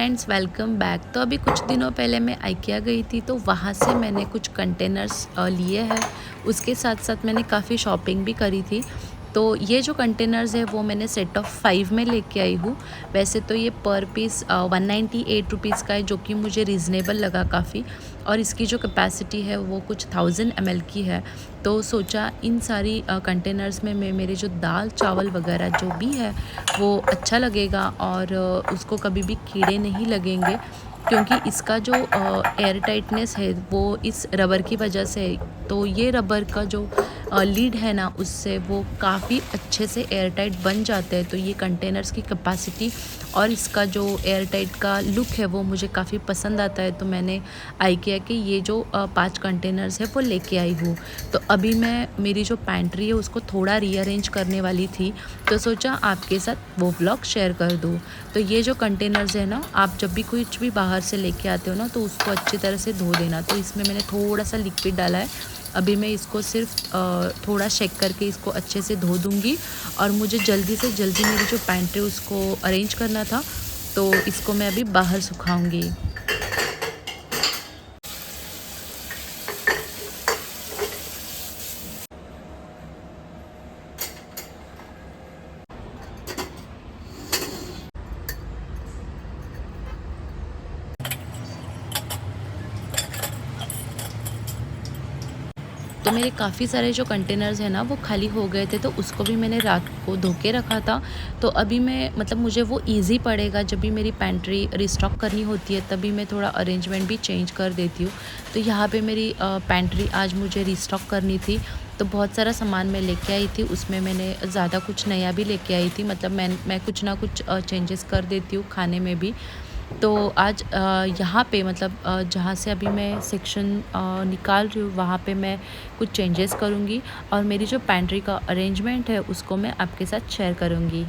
Friends, welcome back. तो अभी कुछ दिनों पहले मैं IKEA गई थी, तो वहाँ से मैंने कुछ कंटेनर्स लिए हैं। उसके साथ साथ मैंने काफ़ी शॉपिंग भी करी थी। तो ये जो कंटेनर्स है वो मैंने सेट ऑफ 5 में लेके आई हूँ। वैसे तो ये पर पीस 198 रुपीज़ का है, जो कि मुझे रीज़नेबल लगा काफ़ी। और इसकी जो कैपेसिटी है वो कुछ 1000 ml की है। तो सोचा इन सारी कंटेनर्स में मैं मेरे जो दाल चावल वगैरह जो भी है वो अच्छा लगेगा, और उसको कभी भी कीड़े नहीं लगेंगे, क्योंकि इसका जो एयर टाइटनेस है वो इस रबर की वजह से है। तो ये रबर का जो लीड है ना, उससे वो काफ़ी अच्छे से एयर टाइट बन जाते हैं। तो ये कंटेनर्स की कैपेसिटी और इसका जो एयर टाइट का लुक है वो मुझे काफ़ी पसंद आता है। तो मैंने IKEA के ये जो 5 कंटेनर्स है वो लेके आई हूँ। तो अभी मैं मेरी जो पैंट्री है उसको थोड़ा रीअरेंज करने वाली थी, तो सोचा आपके साथ वो व्लॉग शेयर कर दूँ। तो ये जो कंटेनर्स है ना, आप जब भी कुछ भी बाहर से लेके आते हो ना, तो उसको अच्छी तरह से धो देना। तो इसमें मैंने थोड़ा सा लिक्विड डाला है। अभी मैं इसको सिर्फ थोड़ा शेक करके इसको अच्छे से धो दूँगी। और मुझे जल्दी से जल्दी मेरी जो पैंट्री उसको अरेंज करना था, तो इसको मैं अभी बाहर सुखाऊंगी। तो मेरे काफ़ी सारे जो कंटेनर्स हैं ना वो खाली हो गए थे, तो उसको भी मैंने रात को धो के रखा था। तो अभी मैं मतलब मुझे वो ईज़ी पड़ेगा, जब भी मेरी पैंट्री रिस्टॉक करनी होती है तभी मैं थोड़ा अरेंजमेंट भी चेंज कर देती हूँ। तो यहाँ पे मेरी पैंट्री आज मुझे रिस्टॉक करनी थी, तो बहुत सारा सामान मैं लेके आई थी। उसमें मैंने ज़्यादा कुछ नया भी लेके आई थी, मतलब मैं कुछ ना कुछ चेंजेस कर देती हूँ खाने में भी। तो आज यहाँ पे मतलब जहाँ से अभी मैं सेक्शन निकाल रही हूँ वहाँ पे मैं कुछ चेंजेस करूँगी, और मेरी जो पैंट्री का अरेंजमेंट है उसको मैं आपके साथ शेयर करूँगी।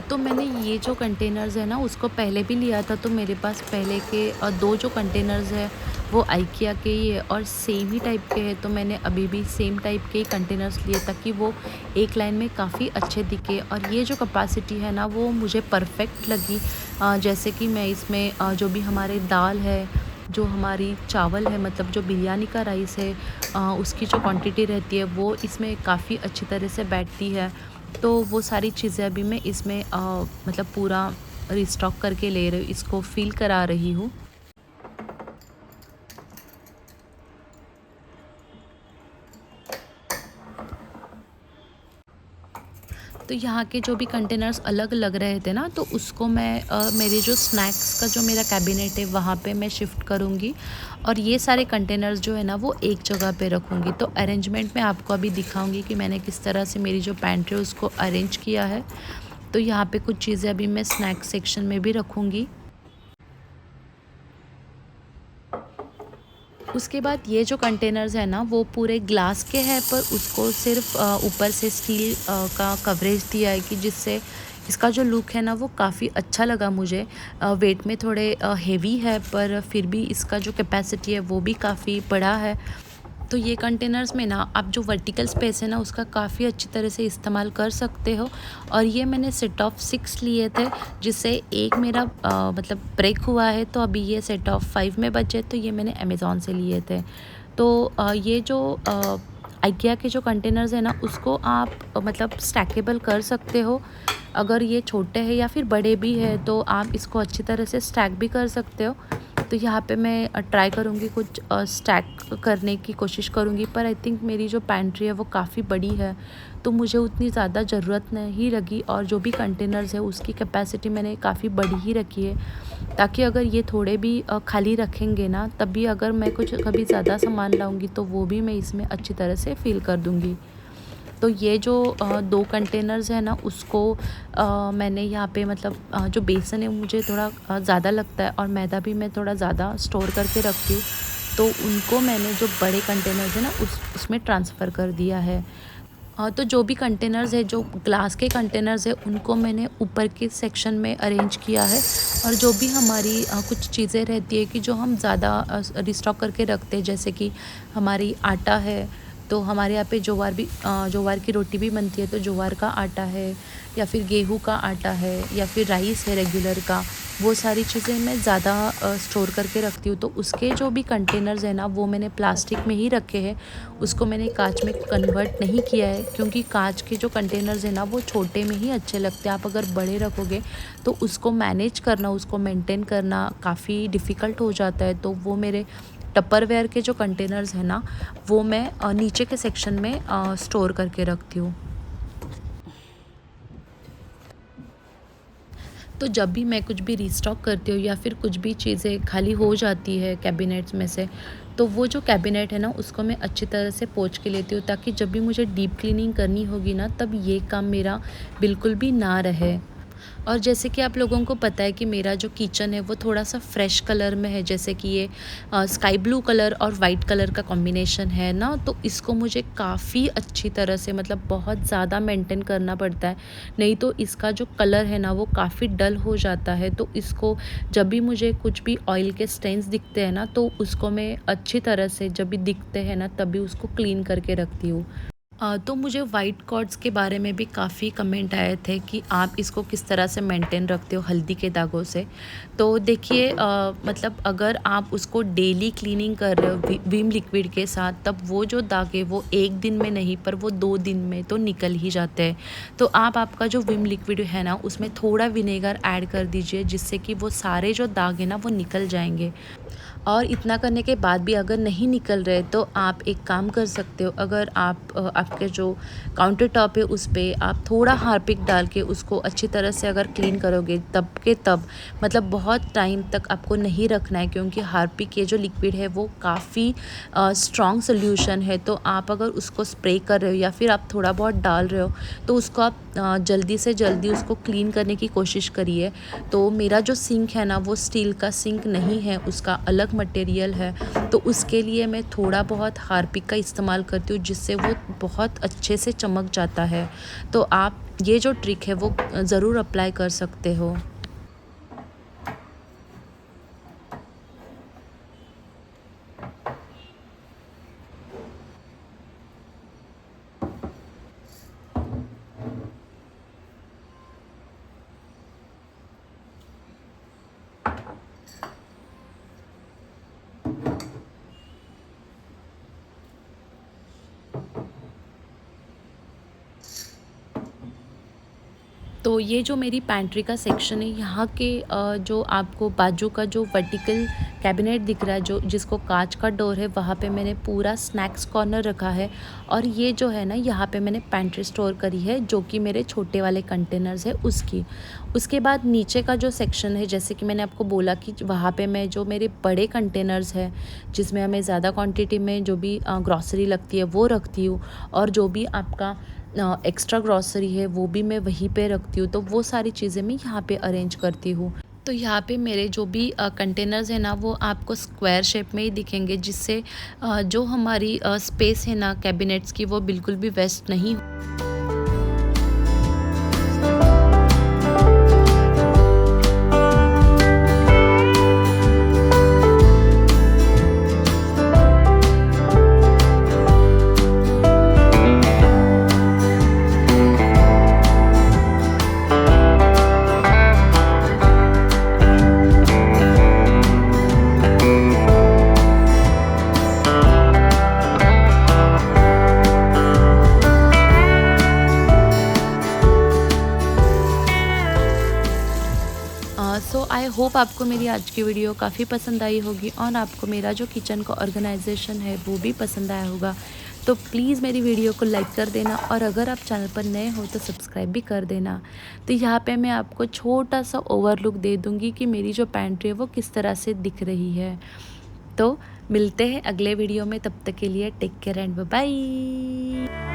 तो मैंने ये जो कंटेनर्स है ना उसको पहले भी लिया था, तो मेरे पास पहले के 2 जो कंटेनर्स है वो IKEA के ही है और सेम ही टाइप के हैं। तो मैंने अभी भी सेम टाइप के ही कंटेनर्स लिए ताकि वो एक लाइन में काफ़ी अच्छे दिखे। और ये जो कैपेसिटी है ना वो मुझे परफेक्ट लगी। जैसे कि मैं इसमें जो भी हमारे दाल है, जो हमारी चावल है, मतलब जो बिरयानी का राइस है, उसकी जो क्वांटिटी रहती है वो इसमें काफ़ी अच्छी तरह से बैठती है। तो वो सारी चीज़ें अभी मैं इसमें मतलब पूरा रिस्टॉक करके ले रही हूँ, इसको फ़िल करा रही हूँ। तो यहाँ के जो भी कंटेनर्स अलग लग रहे थे ना, तो उसको मैं मेरे जो स्नैक्स का जो मेरा कैबिनेट है वहाँ पे मैं शिफ्ट करूँगी, और ये सारे कंटेनर्स जो है ना वो एक जगह पे रखूँगी। तो अरेंजमेंट में आपको अभी दिखाऊँगी कि मैंने किस तरह से मेरी जो पैंट्री है उसको अरेंज किया है। तो यहाँ पे कुछ चीज़ें अभी मैं स्नैक्स सेक्शन में भी रखूँगी। उसके बाद ये जो कंटेनर्स है ना वो पूरे ग्लास के हैं, पर उसको सिर्फ ऊपर से स्टील का कवरेज दिया है, कि जिससे इसका जो लुक है ना वो काफ़ी अच्छा लगा मुझे। वेट में थोड़े हेवी है, पर फिर भी इसका जो कैपेसिटी है वो भी काफ़ी बड़ा है। तो ये कंटेनर्स में ना आप जो वर्टिकल स्पेस है ना उसका काफ़ी अच्छी तरह से इस्तेमाल कर सकते हो। और ये मैंने सेट ऑफ 6 लिए थे, जिससे एक मेरा मतलब ब्रेक हुआ है, तो अभी ये सेट ऑफ 5 में बचे। तो ये मैंने अमेज़ॉन से लिए थे। तो ये जो IKEA के जो कंटेनर्स है ना उसको आप मतलब स्टैकेबल कर सकते हो। अगर ये छोटे हैं या फिर बड़े भी हैं तो आप इसको अच्छी तरह से स्टैक भी कर सकते हो। तो यहाँ पे मैं ट्राई करूँगी कुछ स्टैक करने की कोशिश करूँगी, पर आई थिंक मेरी जो पैंट्री है वो काफ़ी बड़ी है, तो मुझे उतनी ज़्यादा ज़रूरत नहीं लगी। और जो भी कंटेनर्स है उसकी कैपेसिटी मैंने काफ़ी बड़ी ही रखी है, ताकि अगर ये थोड़े भी खाली रखेंगे ना, तब भी अगर मैं कुछ कभी ज़्यादा सामान लाऊंगी तो वो भी मैं इसमें अच्छी तरह से फ़िल कर दूँगी। तो ये जो 2 कंटेनर्स है ना उसको मैंने यहाँ पे मतलब जो बेसन है मुझे थोड़ा ज़्यादा लगता है, और मैदा भी मैं थोड़ा ज़्यादा स्टोर करके रखती हूँ, तो उनको मैंने जो बड़े कंटेनर्स है ना उसमें ट्रांसफ़र कर दिया है। तो जो भी कंटेनर्स है, जो ग्लास के कंटेनर्स है, उनको मैंने ऊपर के सेक्शन में अरेंज किया है। और जो भी हमारी कुछ चीज़ें रहती है कि जो हम ज़्यादा रिस्टॉक करके रखते हैं, जैसे कि हमारी आटा है, तो हमारे यहाँ पे ज्वार की रोटी भी बनती है, तो ज्वार का आटा है या फिर गेहूं का आटा है या फिर राइस है रेगुलर का, वो सारी चीज़ें मैं ज़्यादा स्टोर करके रखती हूँ। तो उसके जो भी कंटेनर्स हैं ना, वो मैंने प्लास्टिक में ही रखे हैं, उसको मैंने कांच में कन्वर्ट नहीं किया है, क्योंकि कांच के जो कंटेनर्स हैं ना, वो छोटे में ही अच्छे लगते हैं। आप अगर बड़े रखोगे तो उसको मैनेज करना, उसको मेंटेन करना काफ़ी डिफ़िकल्ट हो जाता है। तो वो मेरे टपरवेयर के जो कंटेनर्स हैं ना, वो मैं नीचे के सेक्शन में स्टोर करके रखती हूँ। तो जब भी मैं कुछ भी रीस्टॉक करती हूँ या फिर कुछ भी चीज़ें खाली हो जाती है कैबिनेट्स में से, तो वो जो कैबिनेट है ना, उसको मैं अच्छी तरह से पोंछ के लेती हूँ, ताकि जब भी मुझे डीप क्लीनिंग करनी होगी ना, तब ये काम मेरा बिल्कुल भी ना रहे। और जैसे कि आप लोगों को पता है कि मेरा जो किचन है वो थोड़ा-सा फ्रेश कलर में है, जैसे कि ये स्काई ब्लू कलर और वाइट कलर का कॉम्बिनेशन है ना, तो इसको मुझे काफ़ी अच्छी तरह से, मतलब बहुत ज़्यादा मेंटेन करना पड़ता है। नहीं तो इसका जो कलर है ना, वो काफ़ी डल हो जाता है। तो इसको जब भी मुझे कुछ भी ऑयल के स्टेन्स दिखते हैं ना, तो उसको मैं अच्छी तरह से, जब भी दिखते हैं ना, तभी उसको क्लीन करके रखती हूँ। तो मुझे वाइट कॉर्ड्स के बारे में भी काफ़ी कमेंट आए थे कि आप इसको किस तरह से मेंटेन रखते हो हल्दी के दागों से। तो देखिए, मतलब अगर आप उसको डेली क्लीनिंग कर रहे हो विम लिक्विड के साथ, तब वो जो दाग है वो 1 दिन में नहीं, पर वो 2 दिन में तो निकल ही जाते हैं। तो आप आपका जो विम लिक्विड है ना, उसमें थोड़ा विनेगर ऐड कर दीजिए, जिससे कि वो सारे जो दाग है ना, वो निकल जाएंगे। और इतना करने के बाद भी अगर नहीं निकल रहे, तो आप एक काम कर सकते हो। अगर आप आपके जो काउंटर टॉप है उस पे आप थोड़ा हार्पिक डाल के उसको अच्छी तरह से अगर क्लीन करोगे, तब के तब, मतलब बहुत टाइम तक आपको नहीं रखना है, क्योंकि हार्पिक ये जो लिक्विड है वो काफ़ी स्ट्रॉन्ग सोल्यूशन है। तो आप अगर उसको स्प्रे कर रहे हो या फिर आप थोड़ा बहुत डाल रहे हो, तो उसको आप जल्दी से जल्दी उसको क्लीन करने की कोशिश करिए। तो मेरा जो सिंक है ना, वो स्टील का सिंक नहीं है, उसका अलग मटेरियल है। तो उसके लिए मैं थोड़ा बहुत हार्पिक का इस्तेमाल करती हूँ, जिससे वो बहुत अच्छे से चमक जाता है। तो आप ये जो ट्रिक है वो ज़रूर अप्लाई कर सकते हो। तो ये जो मेरी पैंट्री का सेक्शन है, यहाँ के जो आपको बाजू का जो वर्टिकल कैबिनेट दिख रहा है, जो जिसको कांच का डोर है, वहाँ पे मैंने पूरा स्नैक्स कॉर्नर रखा है। और ये जो है ना, यहाँ पे मैंने पैंट्री स्टोर करी है, जो कि मेरे छोटे वाले कंटेनर्स है उसकी। उसके बाद नीचे का जो सेक्शन है, जैसे कि मैंने आपको बोला कि वहाँ पे मैं जो मेरे बड़े कंटेनर्स है, जिसमें हमें ज़्यादा क्वांटिटी में जो भी ग्रॉसरी लगती है वो रखती हूँ। और जो भी आपका एक्स्ट्रा ग्रॉसरी है, वो भी मैं वहीं पे रखती हूँ। तो वो सारी चीज़ें मैं यहाँ पे अरेंज करती हूँ। तो यहाँ पे मेरे जो भी कंटेनर्स हैं ना, वो आपको स्क्वायर शेप में ही दिखेंगे, जिससे जो हमारी स्पेस है ना कैबिनेट्स की, वो बिल्कुल भी वेस्ट नहीं। सो आई होप आपको मेरी आज की वीडियो काफ़ी पसंद आई होगी, और आपको मेरा जो किचन का ऑर्गेनाइजेशन है वो भी पसंद आया होगा। तो प्लीज़ मेरी वीडियो को लाइक कर देना, और अगर आप चैनल पर नए हो तो सब्सक्राइब भी कर देना। तो यहाँ पे मैं आपको छोटा सा ओवरलुक दे दूँगी कि मेरी जो पैंट्री है वो किस तरह से दिख रही है। तो मिलते हैं अगले वीडियो में, तब तक के लिए take care and bye bye.